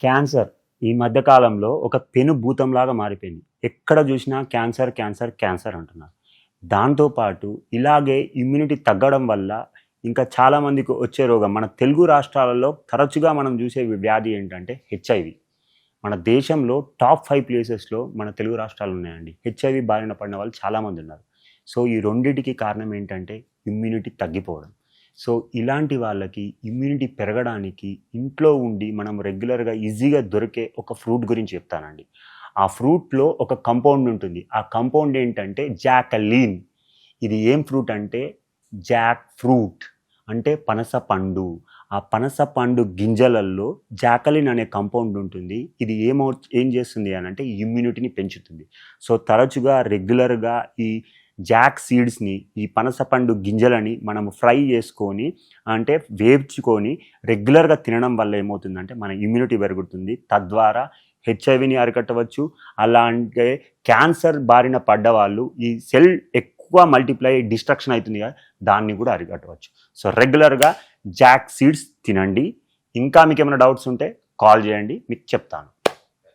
Cancer ఈ మధ్య కాలంలో ఒక పెను భూతంలాగా మారిపోయింది. ఎక్కడ చూసినా క్యాన్సర్, క్యాన్సర్, క్యాన్సర్ అంటున్నారు. దాంతోపాటు ఇలాగే ఇమ్యూనిటీ తగ్గడం వల్ల ఇంకా చాలామందికి వచ్చే రోగం మన తెలుగు రాష్ట్రాలలో తరచుగా మనం చూసే వ్యాధి ఏంటంటే హెచ్ఐవి. మన దేశంలో టాప్ 5 ప్లేసెస్లో మన తెలుగు రాష్ట్రాలు ఉన్నాయండి. హెచ్ఐవి బారిన పడిన వాళ్ళు చాలామంది ఉన్నారు. సో ఈ రెండిటికి కారణం ఏంటంటే ఇమ్యూనిటీ తగ్గిపోవడం. సో ఇలాంటి వాళ్ళకి ఇమ్యూనిటీ పెరగడానికి ఇంట్లో ఉండి మనం రెగ్యులర్గా ఈజీగా దొరికే ఒక ఫ్రూట్ గురించి చెప్తానండి. ఆ ఫ్రూట్లో ఒక కంపౌండ్ ఉంటుంది. ఆ కంపౌండ్ ఏంటంటే జాకలీన్. ఇది ఏం ఫ్రూట్ అంటే జాక్ ఫ్రూట్ అంటే పనస పండు. ఆ పనస పండు గింజలల్లో జాకలిన్ అనే కంపౌండ్ ఉంటుంది. ఇది ఏం చేస్తుంది అని అంటే ఇమ్యూనిటీని పెంచుతుంది. సో తరచుగా రెగ్యులర్గా ఈ జాక్ సీడ్స్ని, ఈ పనస పండు గింజలని మనం ఫ్రై చేసుకొని అంటే వేపుకొని రెగ్యులర్గా తినడం వల్ల ఏమవుతుందంటే మన ఇమ్యూనిటీ పెరుగుతుంది. తద్వారా హెచ్ఐవిని అరికట్టవచ్చు. అలాంటి క్యాన్సర్ బారిన పడ్డవాళ్ళు ఈ సెల్ ఎక్కువ మల్టిప్లై డిస్ట్రక్షన్ అవుతుంది కదా, దాన్ని కూడా అరికట్టవచ్చు. సో రెగ్యులర్గా జాక్ సీడ్స్ తినండి. ఇంకా మీకు ఏమైనా డౌట్స్ ఉంటే కాల్ చేయండి, మీకు చెప్తాను.